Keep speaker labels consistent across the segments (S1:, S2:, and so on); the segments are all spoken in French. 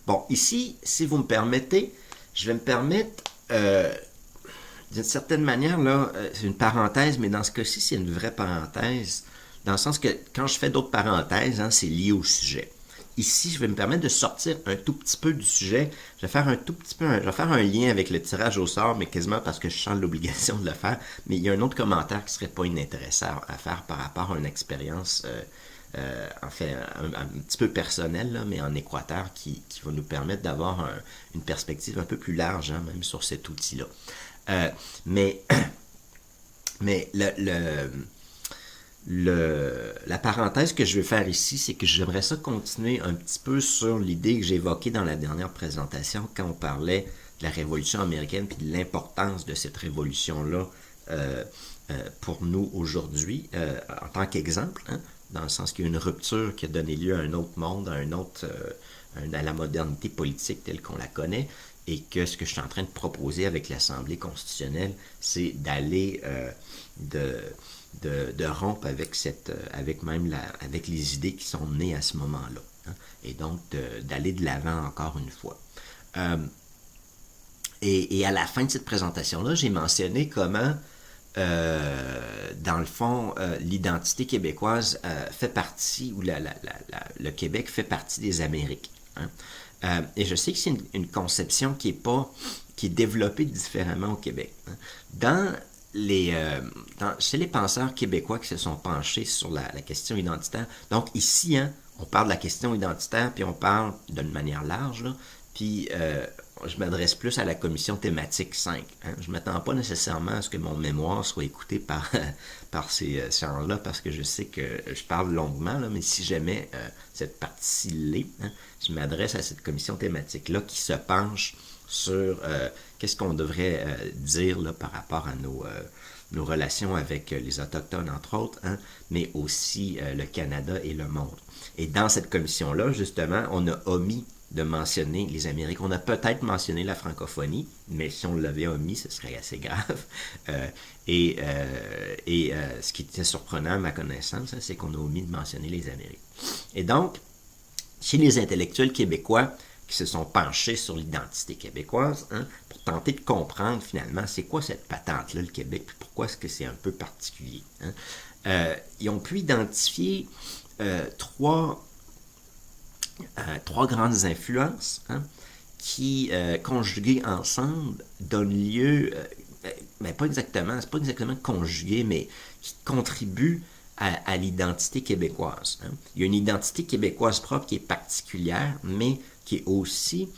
S1: Bon, ici, si vous me permettez, je vais me permettre, d'une certaine manière, là, c'est une parenthèse, mais dans ce cas-ci, c'est une vraie parenthèse, dans le sens que quand je fais d'autres parenthèses, hein, c'est lié au sujet. Ici, je vais me permettre de sortir un tout petit peu du sujet. Je vais faire un tout petit peu, je vais faire un lien avec le tirage au sort, mais quasiment parce que je sens l'obligation de le faire. Mais il y a un autre commentaire qui serait pas inintéressant à faire par rapport à une expérience, en fait, un petit peu personnelle, là, mais en Équateur, qui va nous permettre d'avoir une perspective un peu plus large, hein, même sur cet outil-là. Euh, mais mais la parenthèse que je vais faire ici, c'est que j'aimerais ça continuer un petit peu sur l'idée que j'ai évoquée dans la dernière présentation quand on parlait de la Révolution américaine puis de l'importance de cette révolution-là pour nous aujourd'hui en tant qu'exemple, hein, dans le sens qu'il y a une rupture qui a donné lieu à un autre monde, à un autre, à la modernité politique telle qu'on la connaît, et que ce que je suis en train de proposer avec l'Assemblée constitutionnelle, c'est d'aller de rompre avec avec les idées qui sont nées à ce moment-là, hein, et donc d'aller de l'avant encore une fois. Euh, et à la fin de cette présentation-là, j'ai mentionné comment, dans le fond, l'identité québécoise fait partie, ou le Québec fait partie des Amériques. Hein. Et je sais que c'est une conception qui est développée différemment au Québec. Hein. Chez les penseurs québécois qui se sont penchés sur la question identitaire, donc ici, hein, on parle de la question identitaire, puis on parle d'une manière large, là, puis je m'adresse plus à la commission thématique 5. Hein. Je ne m'attends pas nécessairement à ce que mon mémoire soit écouté par ces gens-là, parce que je sais que je parle longuement, là, mais si jamais cette partie-là, hein, je m'adresse à cette commission thématique-là qui se penche sur qu'est-ce qu'on devrait dire là, par rapport à nos relations avec les Autochtones, entre autres, hein, mais aussi le Canada et le monde. Et dans cette commission-là, justement, on a omis de mentionner les Amériques. On a peut-être mentionné la francophonie, mais si on l'avait omis, ce serait assez grave. Ce qui était surprenant à ma connaissance, hein, c'est qu'on a omis de mentionner les Amériques. Et donc, chez les intellectuels québécois qui se sont penchés sur l'identité québécoise, hein, pour tenter de comprendre finalement c'est quoi cette patente-là, le Québec, puis pourquoi est-ce que c'est un peu particulier. Hein. Ils ont pu identifier trois grandes influences, hein, qui, conjuguées ensemble, donnent lieu, c'est pas exactement conjuguées, mais qui contribuent à l'identité québécoise. Hein. Il y a une identité québécoise propre qui est particulière, mais qui est aussi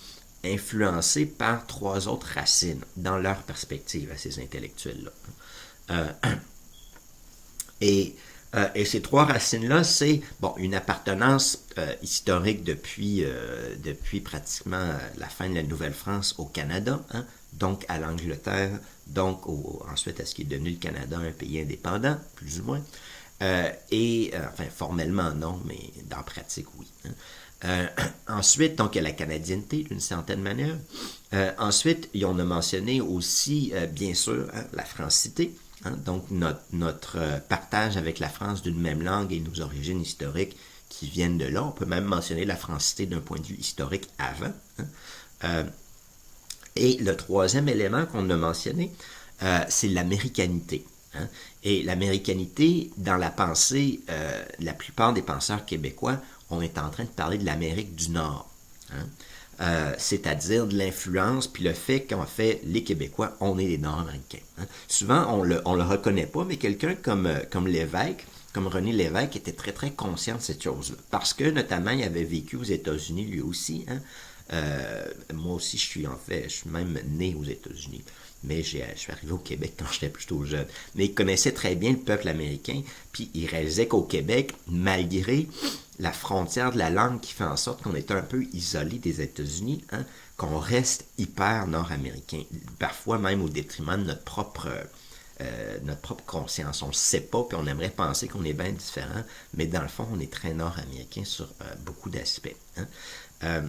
S1: influencée par trois autres racines dans leur perspective à ces intellectuels-là. Et ces trois racines-là, c'est une appartenance historique depuis pratiquement la fin de la Nouvelle-France au Canada, hein, donc à l'Angleterre, donc ensuite à ce qui est devenu le Canada, un pays indépendant, plus ou moins. Enfin, formellement non, mais dans la pratique, oui. Hein. Ensuite, donc, il y a la canadienneté, d'une certaine manière. Ensuite, on a mentionné aussi, bien sûr, hein, la francité. Hein, donc, notre partage avec la France d'une même langue et nos origines historiques qui viennent de là. On peut même mentionner la francité d'un point de vue historique avant. Hein. Et le troisième élément qu'on a mentionné, c'est l'américanité. Hein. Et l'américanité, dans la pensée, la plupart des penseurs québécois, on est en train de parler de l'Amérique du Nord. Hein. C'est-à-dire de l'influence, puis le fait qu'en fait, les Québécois, on est des Nord-Américains. Hein. Souvent, on le reconnaît pas, mais quelqu'un comme Lévesque, comme René Lévesque, était très, très conscient de cette chose-là. Parce que, notamment, il avait vécu aux États-Unis, lui aussi. Hein. Moi aussi, je suis même né aux États-Unis. Mais je suis arrivé au Québec quand j'étais plutôt jeune. Mais il connaissait très bien le peuple américain, puis il réalisait qu'au Québec, malgré la frontière de la langue qui fait en sorte qu'on est un peu isolé des États-Unis, hein, qu'on reste hyper nord-américain, parfois même au détriment de notre propre conscience. On ne le sait pas, puis on aimerait penser qu'on est bien différent, mais dans le fond, on est très nord-américain sur beaucoup d'aspects. Hein.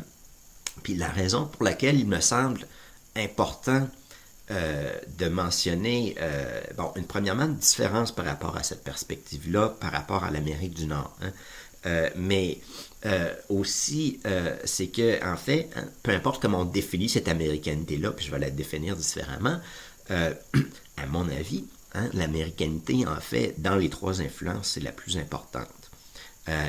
S1: Puis la raison pour laquelle il me semble important de mentionner, premièrement, une différence par rapport à cette perspective-là, par rapport à l'Amérique du Nord. Hein. Mais aussi, c'est que, en fait, hein, peu importe comment on définit cette américanité-là, puis je vais la définir différemment, à mon avis, hein, l'américanité, en fait, dans les trois influences, c'est la plus importante.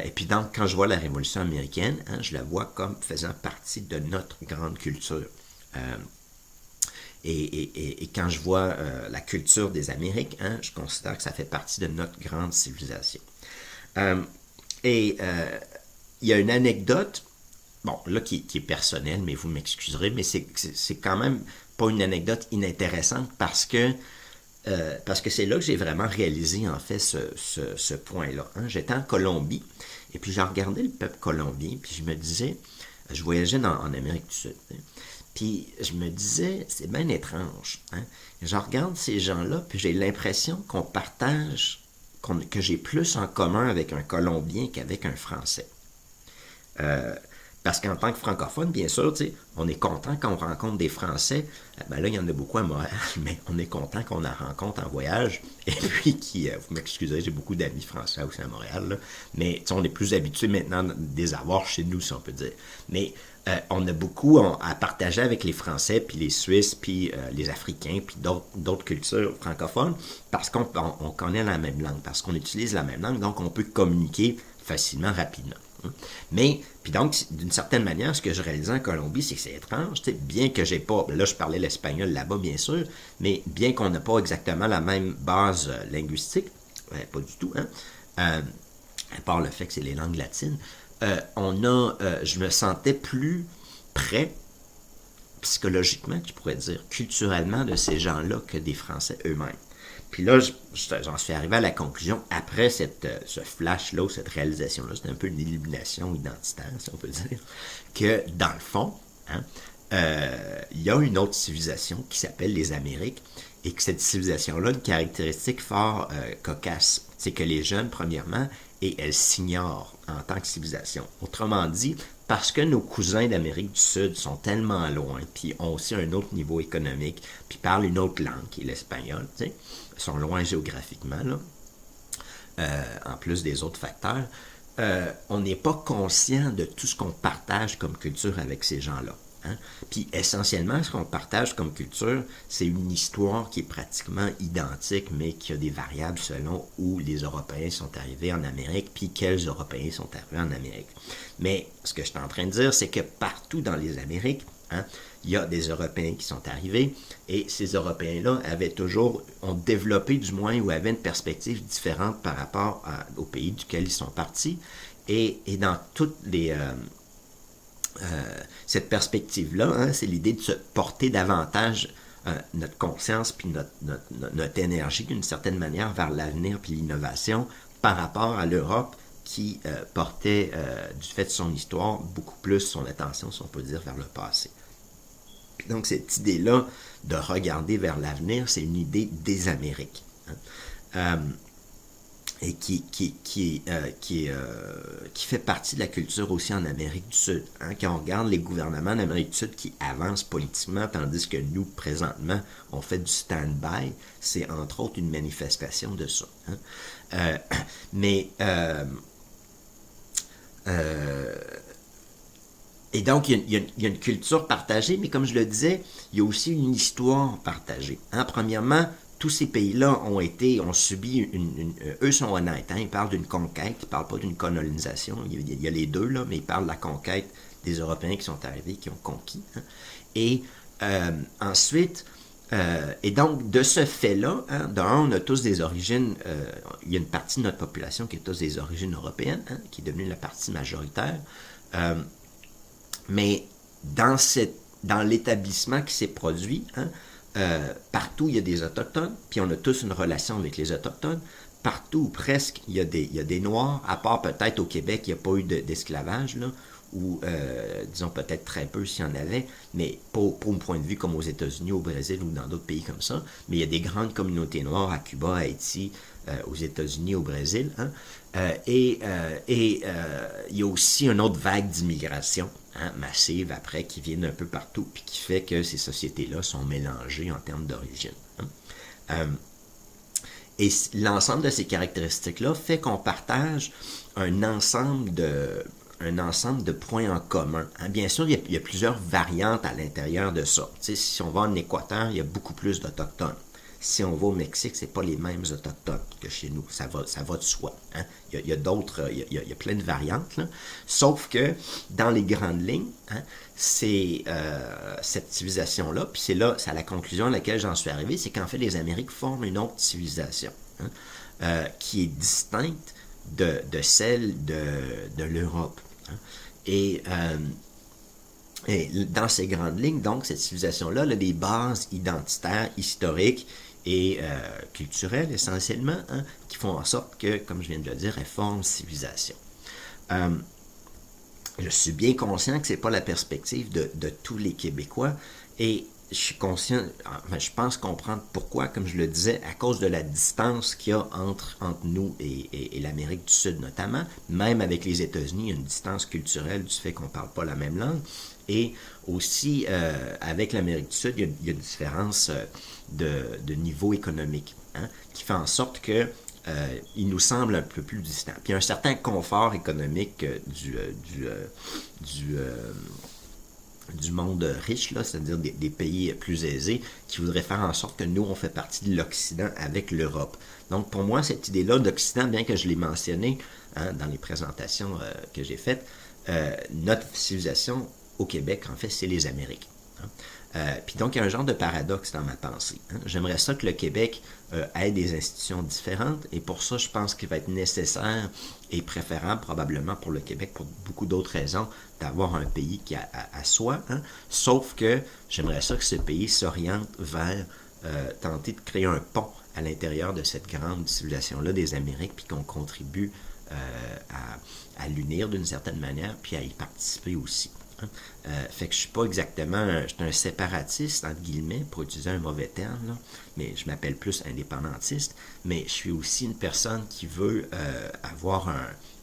S1: Et puis donc, quand je vois la Révolution américaine, hein, je la vois comme faisant partie de notre grande culture. Euh, et quand je vois la culture des Amériques, hein, je considère que ça fait partie de notre grande civilisation. Euh, et il y a une anecdote, bon, là, qui est personnelle, mais vous m'excuserez, mais c'est quand même pas une anecdote inintéressante parce que c'est là que j'ai vraiment réalisé, en fait, ce point-là. Hein. J'étais en Colombie, et puis j'ai regardé le peuple colombien, puis je me disais, je voyageais en Amérique du Sud, hein, puis je me disais, c'est bien étrange. Hein. Je regarde ces gens-là, puis j'ai l'impression qu'on partage, que j'ai plus en commun avec un Colombien qu'avec un Français. Euh, Parce qu'en tant que francophone, bien sûr, on est content quand on rencontre des Français. Ben là, il y en a beaucoup à Montréal, mais on est content qu'on en rencontre en voyage. Et puis, vous m'excusez, j'ai beaucoup d'amis français aussi à Montréal. Là, mais on est plus habitué maintenant de les avoir chez nous, si on peut dire. Mais on a beaucoup à partager avec les Français, puis les Suisses, puis les Africains, puis d'autres cultures francophones, parce qu'on connaît la même langue, parce qu'on utilise la même langue, donc on peut communiquer facilement, rapidement. Mais, puis donc, d'une certaine manière, ce que je réalisais en Colombie, c'est que c'est étrange, bien que j'ai pas, là je parlais l'espagnol là-bas, bien sûr, mais bien qu'on n'a pas exactement la même base linguistique, pas du tout, hein, à part le fait que c'est les langues latines, je me sentais plus près, psychologiquement, tu pourrais dire, culturellement, de ces gens-là que des Français eux-mêmes. Puis là, j'en suis arrivé à la conclusion, après ce flash-là, cette réalisation-là, c'était un peu une illumination identitaire, si on peut dire, que dans le fond, hein, il y a une autre civilisation qui s'appelle les Amériques, et que cette civilisation-là a une caractéristique fort cocasse. C'est que les jeunes, premièrement, et elles s'ignorent en tant que civilisation. Autrement dit, parce que nos cousins d'Amérique du Sud sont tellement loin, puis ont aussi un autre niveau économique, puis parlent une autre langue, qui est l'espagnol, tu sais, sont loin géographiquement, là, en plus des autres facteurs, on n'est pas conscient de tout ce qu'on partage comme culture avec ces gens-là. Hein? Puis essentiellement, ce qu'on partage comme culture, c'est une histoire qui est pratiquement identique, mais qui a des variables selon où les Européens sont arrivés en Amérique, puis quels Européens sont arrivés en Amérique. Mais ce que je suis en train de dire, c'est que partout dans les Amériques, hein, il y a des Européens qui sont arrivés, et ces Européens-là ont développé du moins, ou avaient une perspective différente par rapport au pays duquel ils sont partis, et dans toutes les... cette perspective-là, hein, c'est l'idée de se porter davantage notre conscience puis notre énergie d'une certaine manière vers l'avenir puis l'innovation par rapport à l'Europe qui portait, du fait de son histoire, beaucoup plus son attention, si on peut dire, vers le passé. Puis donc cette idée-là de regarder vers l'avenir, c'est une idée des Amériques. Hein. Et qui fait partie de la culture aussi en Amérique du Sud. Hein? Quand on regarde les gouvernements d'Amérique du Sud qui avancent politiquement, tandis que nous, présentement, on fait du stand-by, c'est entre autres une manifestation de ça. Hein? Et donc, il y a une culture partagée, mais comme je le disais, il y a aussi une histoire partagée. Hein? Premièrement, tous ces pays-là ont subi eux sont honnêtes, hein, ils parlent d'une conquête, ils ne parlent pas d'une colonisation, il y a les deux, là, mais ils parlent de la conquête des Européens qui sont arrivés, qui ont conquis. Hein. Et ensuite, et donc, de ce fait-là, hein, on a tous des origines, il y a une partie de notre population qui a tous des origines européennes, hein, qui est devenue la partie majoritaire, mais dans l'établissement qui s'est produit, hein, partout il y a des Autochtones, puis on a tous une relation avec les Autochtones. Partout, ou presque, il y a des Noirs, à part peut-être au Québec, il n'y a pas eu d'esclavage, là, ou disons peut-être très peu s'il y en avait, mais pas au point de vue comme aux États-Unis, au Brésil ou dans d'autres pays comme ça. Mais il y a des grandes communautés noires à Cuba, à Haïti, aux États-Unis, au Brésil. Hein. Il y a aussi une autre vague d'immigration, hein, massive après, qui vient d'un peu partout, puis qui fait que ces sociétés-là sont mélangées en termes d'origine. Hein. Et l'ensemble de ces caractéristiques-là fait qu'on partage un ensemble de points en commun. Hein. Bien sûr, il y a plusieurs variantes à l'intérieur de ça. Tu sais, si on va en Équateur, il y a beaucoup plus d'Autochtones. Si on va au Mexique, c'est pas les mêmes Autochtones que chez nous. Ça va de soi. Hein. Il y a d'autres, il y a plein de variantes. Là. Sauf que, dans les grandes lignes, hein, c'est cette civilisation-là, puis c'est à la conclusion à laquelle j'en suis arrivé, c'est qu'en fait, les Amériques forment une autre civilisation, hein, qui est distincte de celle de l'Europe. Hein. Et dans ces grandes lignes, donc, cette civilisation-là a des bases identitaires, historiques et culturelles, essentiellement, hein, qui font en sorte que, comme je viens de le dire, elle forme civilisation. Je suis bien conscient que ce n'est pas la perspective de tous les Québécois, et je suis conscient, enfin, je pense comprendre pourquoi, comme je le disais, à cause de la distance qu'il y a entre nous et l'Amérique du Sud notamment, même avec les États-Unis, il y a une distance culturelle du fait qu'on ne parle pas la même langue, et aussi avec l'Amérique du Sud, il y a une différence de niveau économique, hein, qui fait en sorte que il nous semble un peu plus distant. Puis il y a un certain confort économique du monde riche, là, c'est-à-dire des pays plus aisés, qui voudraient faire en sorte que nous, on fait partie de l'Occident avec l'Europe. Donc, pour moi, cette idée-là d'Occident, bien que je l'ai mentionné hein, dans les présentations que j'ai faites, notre civilisation au Québec, en fait, c'est les Amériques. Hein. Puis donc, il y a un genre de paradoxe dans ma pensée. Hein. J'aimerais ça que le Québec ait des institutions différentes, et pour ça, je pense qu'il va être nécessaire et préférable, probablement pour le Québec, pour beaucoup d'autres raisons, d'avoir un pays qui a à soi. Hein. Sauf que j'aimerais ça que ce pays s'oriente vers tenter de créer un pont à l'intérieur de cette grande civilisation-là des Amériques, puis qu'on contribue à l'unir d'une certaine manière, puis à y participer aussi. Hein. Fait que je suis pas exactement, je suis un séparatiste, entre guillemets, pour utiliser un mauvais terme, là, mais je m'appelle plus indépendantiste, mais je suis aussi une personne qui veut avoir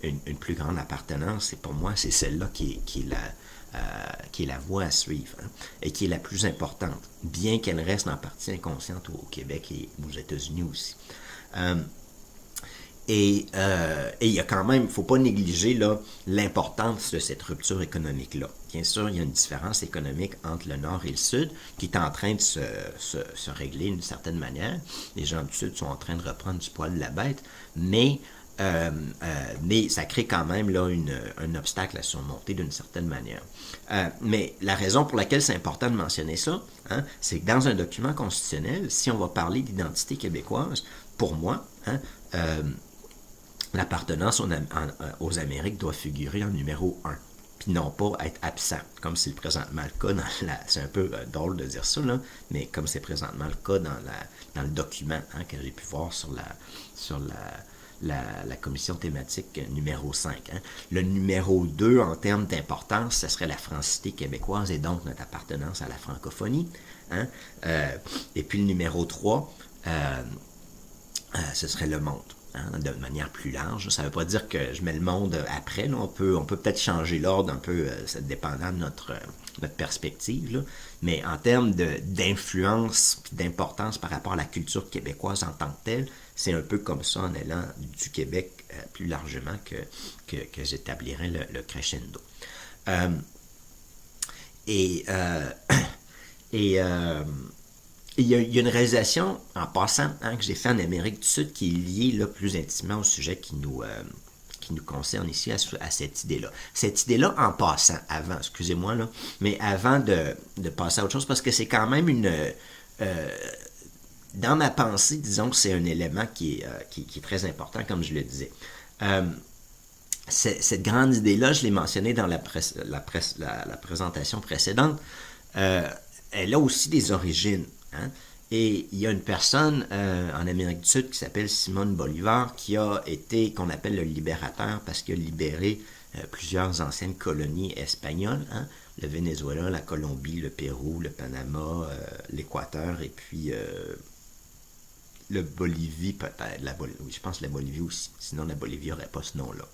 S1: une plus grande appartenance, et pour moi, c'est celle-là qui est la voie à suivre, hein, et qui est la plus importante, bien qu'elle reste en partie inconsciente au Québec et aux États-Unis aussi. Et il y a quand même, il ne faut pas négliger là, l'importance de cette rupture économique-là. Bien sûr, il y a une différence économique entre le Nord et le Sud qui est en train de se régler d'une certaine manière. Les gens du Sud sont en train de reprendre du poil de la bête, mais ça crée quand même là, un obstacle à surmonter d'une certaine manière. Mais la raison pour laquelle c'est important de mentionner ça, hein, c'est que dans un document constitutionnel, si on va parler d'identité québécoise, pour moi, hein, l'appartenance aux Amériques doit figurer en numéro 1, puis non pas être absent, comme c'est présentement le cas c'est un peu drôle de dire ça, là, mais comme c'est présentement le cas dans le document hein, que j'ai pu voir sur la commission thématique numéro 5. Hein. Le numéro 2, en termes d'importance, ce serait la francité québécoise et donc notre appartenance à la francophonie. Hein. Et puis le numéro 3, ce serait le monde. Hein, de manière plus large. Ça ne veut pas dire que je mets le monde après. Là. On peut peut-être changer l'ordre un peu, dépendant de notre perspective. Là. Mais en termes d'influence et d'importance par rapport à la culture québécoise en tant que telle, c'est un peu comme ça en allant du Québec plus largement que j'établirais le crescendo. Il y a une réalisation, en passant, hein, que j'ai fait en Amérique du Sud qui est liée là, plus intimement au sujet qui nous concerne ici, à cette idée-là. Cette idée-là, en passant, avant, excusez-moi, là, mais avant de passer à autre chose, parce que c'est quand même dans ma pensée, disons que c'est un élément qui est très important, comme je le disais. Cette grande idée-là, je l'ai mentionnée dans la présentation précédente, elle a aussi des origines. Hein? Et il y a une personne en Amérique du Sud qui s'appelle Simón Bolívar qui a été, qu'on appelle le libérateur parce qu'il a libéré plusieurs anciennes colonies espagnoles, hein? Le Venezuela, la Colombie, le Pérou, le Panama, l'Équateur et puis le Bolivie peut-être. Oui, je pense la Bolivie aussi, sinon la Bolivie n'aurait pas ce nom-là.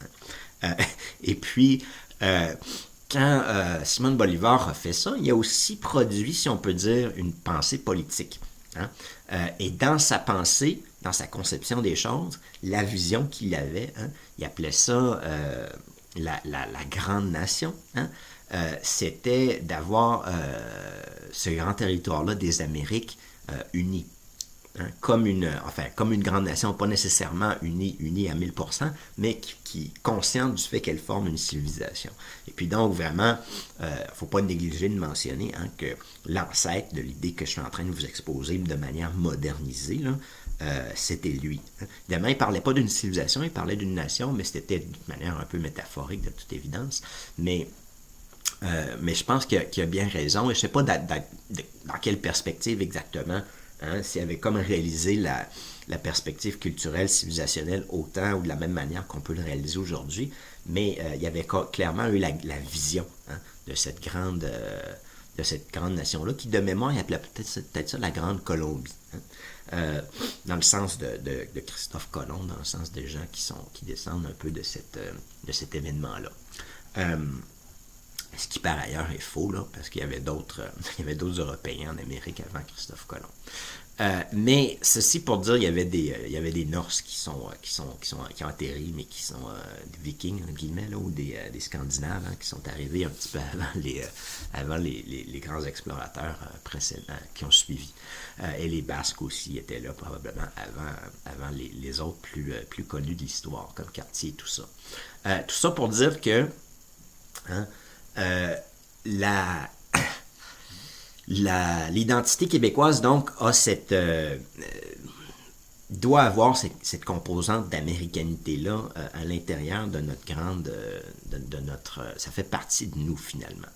S1: Hein? Et puis quand Simón Bolívar a fait ça, il a aussi produit, si on peut dire, une pensée politique. Hein? Et dans sa pensée, dans sa conception des choses, la vision qu'il avait, hein, il appelait ça la grande nation, hein, c'était d'avoir ce grand territoire-là des Amériques unies. Hein, comme une grande nation, pas nécessairement unie à 1000%, mais qui est consciente du fait qu'elle forme une civilisation. Et puis donc, vraiment, faut pas négliger de mentionner hein, que l'ancêtre de l'idée que je suis en train de vous exposer de manière modernisée, là, c'était lui. Hein. Évidemment, il ne parlait pas d'une civilisation, il parlait d'une nation, mais c'était d'une manière un peu métaphorique, de toute évidence. Mais je pense qu'il a bien raison, et je ne sais pas dans quelle perspective exactement. Hein, s'il avait comme réalisé la perspective culturelle, civilisationnelle autant ou de la même manière qu'on peut le réaliser aujourd'hui, mais il y avait clairement eu la vision hein, de cette grande nation-là, qui de mémoire, il appelait peut-être ça la Grande Colombie. Hein, dans le sens de Christophe Colomb, dans le sens des gens qui descendent un peu de cet événement-là. Ce qui par ailleurs est faux, là, parce qu'il y avait d'autres Européens en Amérique avant Christophe Colomb. Mais ceci pour dire, il y avait des Norses qui ont atterri, mais qui sont des Vikings, en guillemets, là, ou des Scandinaves, hein, qui sont arrivés un petit peu avant les grands explorateurs précédents qui ont suivi. Et les Basques aussi étaient là probablement avant les autres plus connus de l'histoire, comme Cartier et tout ça. Tout ça pour dire que hein, l'identité québécoise, donc, doit avoir cette composante d'américanité-là à l'intérieur de notre ça fait partie de nous, finalement.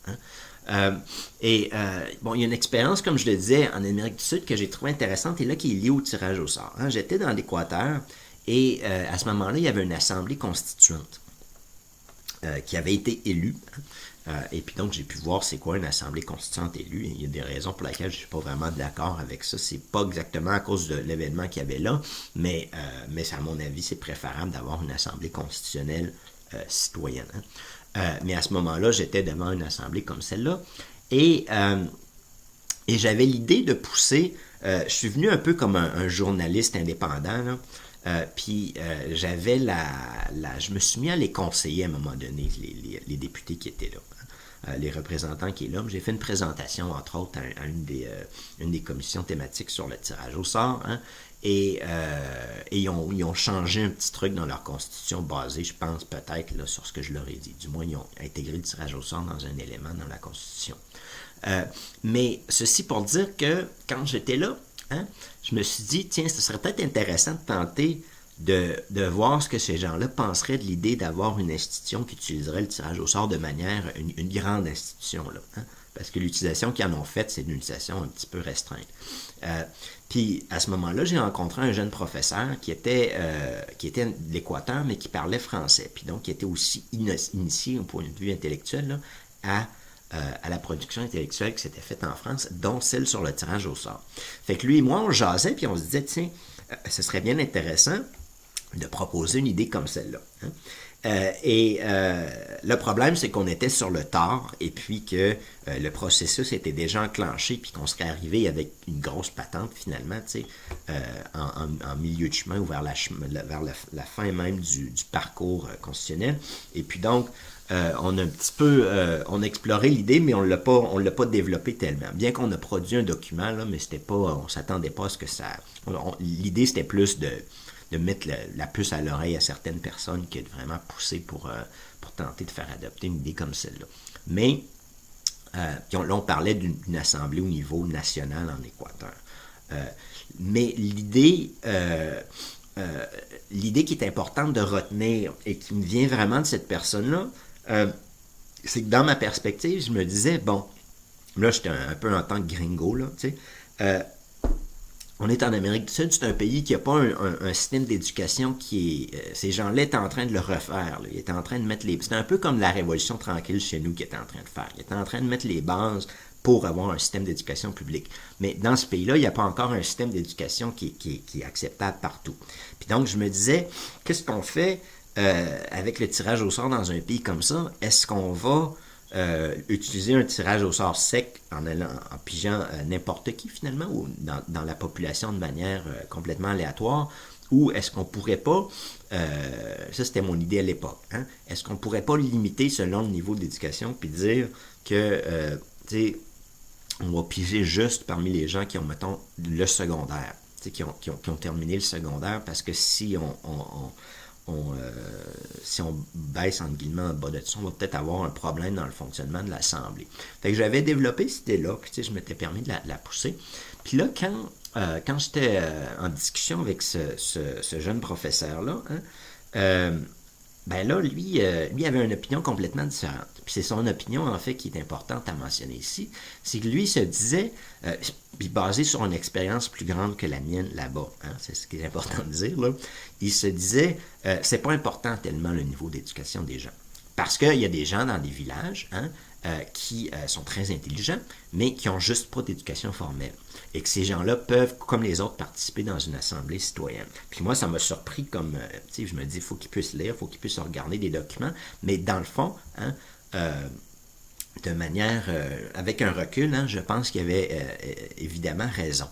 S1: Hein. Bon, il y a une expérience, comme je le disais, en Amérique du Sud que j'ai trouvée intéressante et là qui est liée au tirage au sort. Hein. J'étais dans l'Équateur et à ce moment-là, il y avait une assemblée constituante qui avait été élue. Et puis donc, j'ai pu voir c'est quoi une assemblée constituante élue. Et il y a des raisons pour lesquelles je ne suis pas vraiment d'accord avec ça. C'est pas exactement à cause de l'événement qu'il y avait là, mais à mon avis, c'est préférable d'avoir une assemblée constitutionnelle citoyenne. Hein. Mais à ce moment-là, j'étais devant une assemblée comme celle-là. Et j'avais l'idée de pousser... je suis venu un peu comme un journaliste indépendant, là. Puis j'avais je me suis mis à les conseiller à un moment donné, les députés qui étaient là, hein, les représentants qui étaient là. J'ai fait une présentation, entre autres, à une des commissions thématiques sur le tirage au sort, hein, et ils ont changé un petit truc dans leur constitution basé, je pense, peut-être là, sur ce que je leur ai dit. Du moins, ils ont intégré le tirage au sort dans un élément dans la constitution. Mais ceci pour dire que quand j'étais là, hein, je me suis dit, tiens, ce serait peut-être intéressant de tenter de voir ce que ces gens-là penseraient de l'idée d'avoir une institution qui utiliserait le tirage au sort de manière, une grande institution, là, hein, parce que l'utilisation qu'ils en ont faite, c'est une utilisation un petit peu restreinte. Puis, à ce moment-là, j'ai rencontré un jeune professeur qui était de l'Équateur, mais qui parlait français, puis donc qui était aussi initié au point de vue intellectuel là, à la production intellectuelle qui s'était faite en France, dont celle sur le tirage au sort. Fait que lui et moi, on jasait, puis on se disait, tiens, ce serait bien intéressant de proposer une idée comme celle-là. Hein. Le problème, c'est qu'on était sur le tard, et puis que le processus était déjà enclenché, puis qu'on serait arrivé avec une grosse patente, finalement, tu sais, en milieu de chemin ou vers la fin même du parcours constitutionnel. Et puis donc, on a un petit peu, on a exploré l'idée, mais on l'a pas développé tellement. Bien qu'on a produit un document, là, mais c'était pas, on s'attendait pas à ce que ça... l'idée, c'était plus de mettre la puce à l'oreille à certaines personnes que de vraiment pousser pour tenter de faire adopter une idée comme celle-là. Mais, là, on parlait d'une assemblée au niveau national en Équateur. Mais l'idée qui est importante de retenir et qui me vient vraiment de cette personne-là, c'est que dans ma perspective, je me disais, bon, là, j'étais un peu en tant que gringo, là, tu sais, on est en Amérique du Sud, c'est un pays qui n'a pas un système d'éducation qui est... ces gens-là étaient en train de le refaire. Là. Ils étaient en train de mettre les... C'était un peu comme la Révolution tranquille chez nous qu'ils étaient en train de faire. Ils étaient en train de mettre les bases pour avoir un système d'éducation publique. Mais dans ce pays-là, il n'y a pas encore un système d'éducation qui est acceptable partout. Puis donc, je me disais, qu'est-ce qu'on fait avec le tirage au sort dans un pays comme ça? Est-ce qu'on va utiliser un tirage au sort sec en pigeant n'importe qui finalement, ou dans la population de manière complètement aléatoire, ou est-ce qu'on pourrait pas, ça c'était mon idée à l'époque, hein, est-ce qu'on pourrait pas limiter selon le niveau d'éducation, puis dire que, tu sais, on va piger juste parmi les gens qui ont, mettons, le secondaire, qui ont terminé le secondaire, parce que si si on baisse entre guillemets en bas de ça, on va peut-être avoir un problème dans le fonctionnement de l'Assemblée. Fait que j'avais développé cette idée-là, puis je m'étais permis de la pousser. Puis là, quand j'étais en discussion avec ce jeune professeur-là, hein, ben là, lui avait une opinion complètement différente. Puis c'est son opinion, en fait, qui est importante à mentionner ici. C'est que lui se disait, puis basé sur une expérience plus grande que la mienne là-bas, hein, c'est ce qui est important de dire, là, il se disait, c'est pas important tellement le niveau d'éducation des gens. Parce qu'il y a des gens dans des villages, hein, qui sont très intelligents, mais qui n'ont juste pas d'éducation formelle. Et que ces gens-là peuvent, comme les autres, participer dans une assemblée citoyenne. Puis moi, ça m'a surpris comme, tu sais, je me dis, il faut qu'ils puissent lire, il faut qu'ils puissent regarder des documents, mais dans le fond, hein, de manière, avec un recul, hein, je pense qu'il y avait évidemment raison.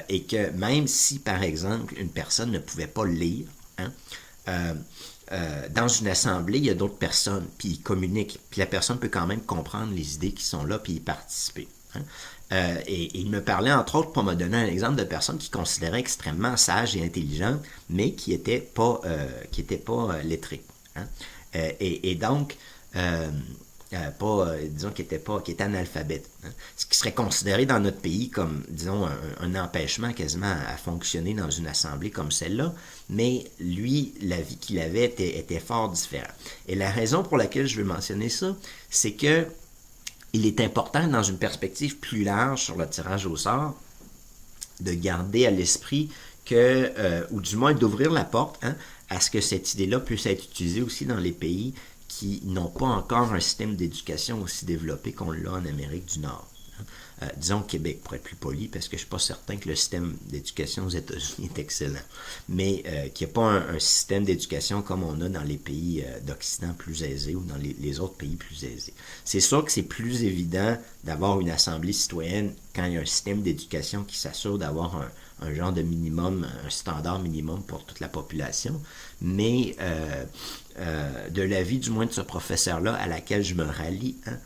S1: Et que même si, par exemple, une personne ne pouvait pas lire, hein, dans une assemblée, il y a d'autres personnes, puis ils communiquent, puis la personne peut quand même comprendre les idées qui sont là, puis y participer. Hein. Et il me parlait, entre autres, pour me donner un exemple de personnes qui considéraient extrêmement sages et intelligentes, mais qui n'étaient pas lettrées. Hein. Et donc, disons, qui étaient analphabètes. Hein. Ce qui serait considéré dans notre pays comme, disons, un empêchement quasiment à fonctionner dans une assemblée comme celle-là, mais lui, la vie qu'il avait était fort différente. Et la raison pour laquelle je veux mentionner ça, c'est que il est important, dans une perspective plus large sur le tirage au sort, de garder à l'esprit que, ou du moins d'ouvrir la porte, hein, à ce que cette idée-là puisse être utilisée aussi dans les pays qui n'ont pas encore un système d'éducation aussi développé qu'on l'a en Amérique du Nord. Disons Québec, pour être plus poli, parce que je ne suis pas certain que le système d'éducation aux États-Unis est excellent, mais qu'il n'y a pas un système d'éducation comme on a dans les pays d'Occident plus aisés ou dans les autres pays plus aisés. C'est sûr que c'est plus évident d'avoir une assemblée citoyenne quand il y a un système d'éducation qui s'assure d'avoir un genre de minimum, un standard minimum pour toute la population, mais de l'avis du moins de ce professeur-là à laquelle je me rallie, hein,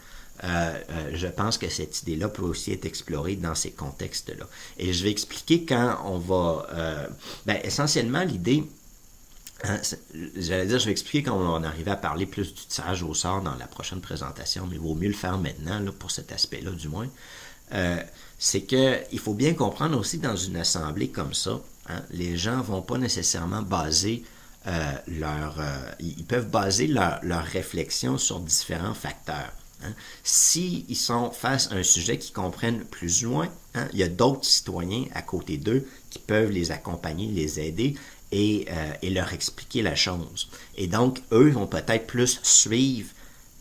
S1: je pense que cette idée-là peut aussi être explorée dans ces contextes-là. Et je vais expliquer quand on va... essentiellement, l'idée... Hein, j'allais dire, je vais expliquer quand on va arriver à parler plus du tirage au sort dans la prochaine présentation, mais il vaut mieux le faire maintenant, là, pour cet aspect-là du moins. C'est qu'il faut bien comprendre aussi dans une assemblée comme ça, hein, les gens ne vont pas nécessairement baser ils peuvent baser leur réflexion sur différents facteurs. Hein. S'ils sont face à un sujet qu'ils comprennent plus ou moins, hein, il y a d'autres citoyens à côté d'eux qui peuvent les accompagner, les aider et leur expliquer la chose. Et donc, eux vont peut-être plus suivre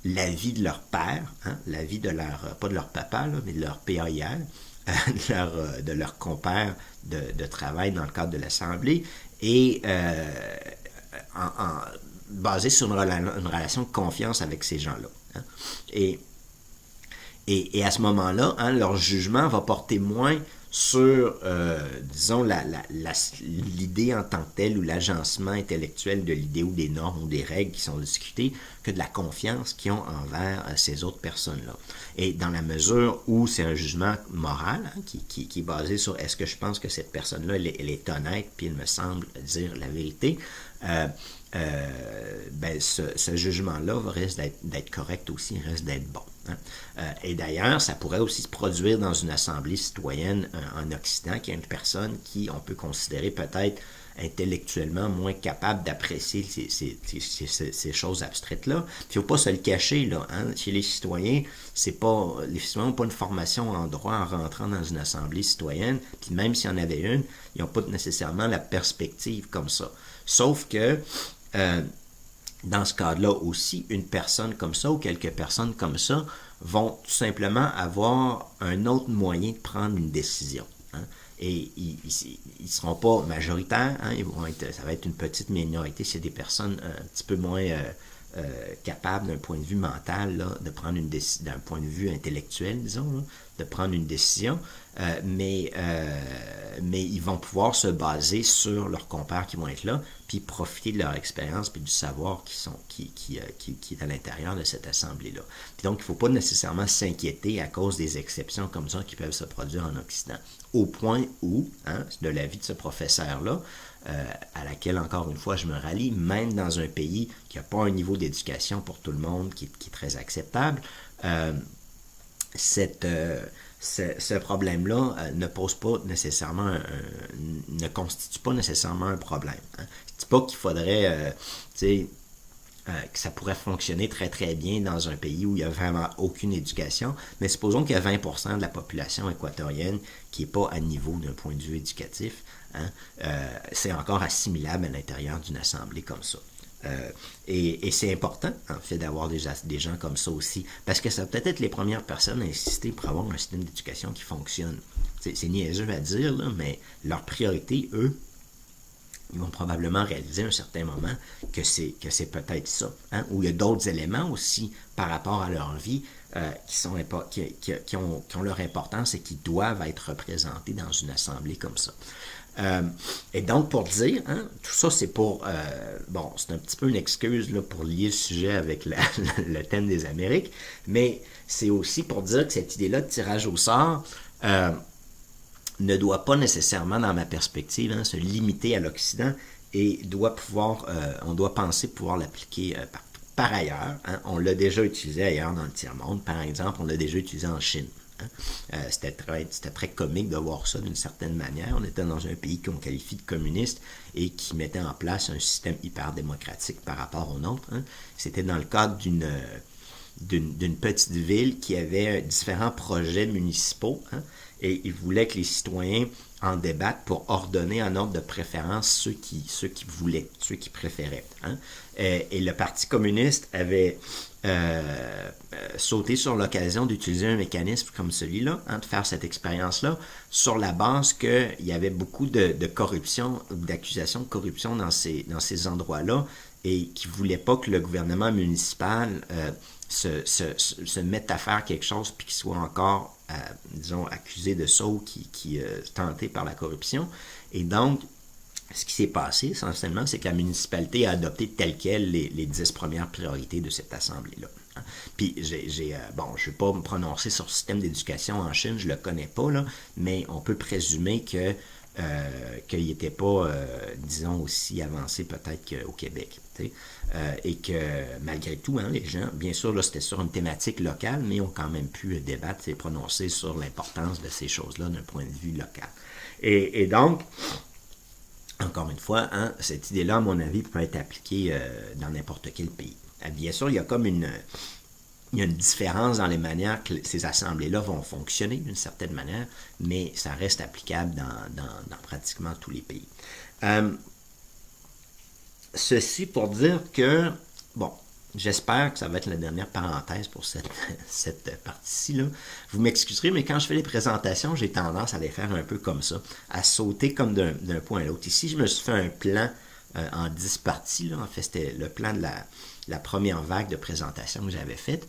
S1: la vie de leur père, hein, la vie de leur, pas de leur papa, là, mais de leur PAIR, de leur compère de travail dans le cadre de l'Assemblée, et basé sur une relation de confiance avec ces gens-là. Hein. Et à ce moment-là, hein, leur jugement va porter moins sur, disons, l'idée en tant que telle ou l'agencement intellectuel de l'idée ou des normes ou des règles qui sont discutées que de la confiance qu'ils ont envers ces autres personnes-là. Et dans la mesure où c'est un jugement moral, hein, qui est basé sur est-ce que je pense que cette personne-là, elle est honnête, puis elle me semble dire la vérité, ce jugement-là risque d'être correct aussi, risque d'être bon. Hein. Et d'ailleurs, ça pourrait aussi se produire dans une assemblée citoyenne en Occident, qui est une personne qui on peut considérer peut-être intellectuellement moins capable d'apprécier ces choses abstraites-là. Il ne faut pas se le cacher, là. Hein? Chez les citoyens, les citoyens n'ont pas une formation en droit en rentrant dans une assemblée citoyenne, puis même s'il y en avait une, ils n'ont pas nécessairement la perspective comme ça. Sauf que dans ce cadre-là aussi, une personne comme ça ou quelques personnes comme ça vont tout simplement avoir un autre moyen de prendre une décision. Hein? Et ils ne seront pas majoritaires, hein? Ça va être une petite minorité, c'est des personnes un petit peu moins capable d'un point de vue mental là, de prendre d'un point de vue intellectuel, disons, là, de prendre une décision, mais ils vont pouvoir se baser sur leurs compères qui vont être là, puis profiter de leur expérience puis du savoir qui est à l'intérieur de cette assemblée-là. Puis donc, il ne faut pas nécessairement s'inquiéter à cause des exceptions comme ça qui peuvent se produire en Occident. Au point où, de l'avis de ce professeur-là, à laquelle, encore une fois, je me rallie, même dans un pays qui n'a pas un niveau d'éducation pour tout le monde qui est très acceptable, ce problème-là ne pose pas nécessairement ne constitue pas nécessairement un problème. Je ne dis pas qu'il faudrait que ça pourrait fonctionner très très bien dans un pays où il n'y a vraiment aucune éducation, mais supposons qu'il y a 20% de la population équatorienne qui n'est pas à niveau d'un point de vue éducatif, c'est encore assimilable à l'intérieur d'une assemblée comme ça. Et c'est important, en fait, d'avoir des gens comme ça aussi, parce que ça va peut-être être les premières personnes à insister pour avoir un système d'éducation qui fonctionne. C'est niaiseux à dire, là, mais leur priorité, eux, ils vont probablement réaliser à un certain moment que c'est peut-être ça, où il y a d'autres éléments aussi par rapport à leur vie qui ont leur importance et qui doivent être représentés dans une assemblée comme ça. Et donc, pour dire, tout ça, c'est pour... c'est un petit peu une excuse là, pour lier le sujet avec le thème des Amériques, mais c'est aussi pour dire que cette idée-là de tirage au sort ne doit pas nécessairement, dans ma perspective, se limiter à l'Occident et on doit penser pouvoir l'appliquer partout. Par ailleurs, on l'a déjà utilisé ailleurs dans le tiers-monde. Par exemple, on l'a déjà utilisé en Chine. C'était très comique de voir ça d'une certaine manière. On était dans un pays qu'on qualifie de communiste et qui mettait en place un système hyper démocratique par rapport au nôtre. C'était dans le cadre d'une petite ville qui avait différents projets municipaux et ils voulaient que les citoyens en débattent pour ordonner en ordre de préférence ceux qui voulaient, ceux qui préféraient. Et le Parti communiste avait sauté sur l'occasion d'utiliser un mécanisme comme celui-là, de faire cette expérience-là, sur la base qu'il y avait beaucoup de corruption, d'accusations de corruption dans ces endroits-là, et qui ne voulaient pas que le gouvernement municipal se mette à faire quelque chose puis qu'il soit encore, disons, accusé de ça ou qui tenté par la corruption. Et donc, ce qui s'est passé, essentiellement, c'est que la municipalité a adopté telles quelles les 10 premières priorités de cette assemblée-là. Puis, je ne vais pas me prononcer sur le système d'éducation en Chine, je ne le connais pas, là, mais on peut présumer qu'il n'était pas, disons, aussi avancé peut-être qu'au Québec. Et que malgré tout, les gens, bien sûr, là, c'était sur une thématique locale, mais ont quand même pu débattre et prononcer sur l'importance de ces choses-là d'un point de vue local. Et donc, encore une fois, cette idée-là, à mon avis, peut être appliquée dans n'importe quel pays. Bien sûr, il y a comme une différence dans les manières que ces assemblées-là vont fonctionner d'une certaine manière, mais ça reste applicable dans pratiquement tous les pays. Ceci pour dire que, j'espère que ça va être la dernière parenthèse pour cette partie-ci, là. Vous m'excuserez, mais quand je fais les présentations, j'ai tendance à les faire un peu comme ça, à sauter comme d'un point à l'autre. Ici, je me suis fait un plan en 10 parties, là. En fait, c'était le plan de la première vague de présentation que j'avais faite.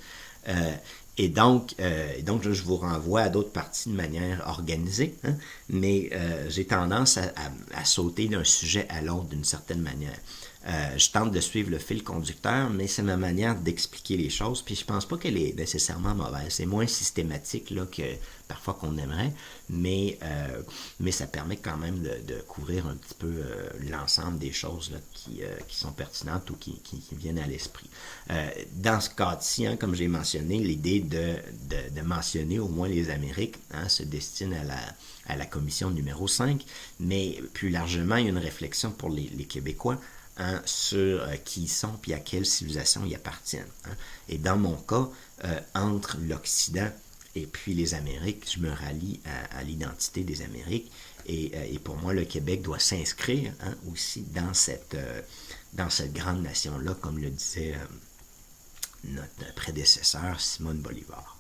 S1: Et donc, je vous renvoie à d'autres parties de manière organisée, mais j'ai tendance à sauter d'un sujet à l'autre d'une certaine manière. Je tente de suivre le fil conducteur, mais c'est ma manière d'expliquer les choses, puis je pense pas qu'elle est nécessairement mauvaise. C'est moins systématique là, que parfois qu'on aimerait, mais ça permet quand même de couvrir un petit peu l'ensemble des choses là, qui sont pertinentes ou qui viennent à l'esprit. Dans ce cas-ci, comme j'ai mentionné, l'idée de mentionner au moins les Amériques se destine à la commission numéro 5, mais plus largement, il y a une réflexion pour les Québécois sur qui ils sont et à quelle civilisation ils appartiennent. Et dans mon cas, entre l'Occident et puis les Amériques, je me rallie à l'identité des Amériques et pour moi, le Québec doit s'inscrire aussi dans cette grande nation-là, comme le disait notre prédécesseur Simone Bolivar.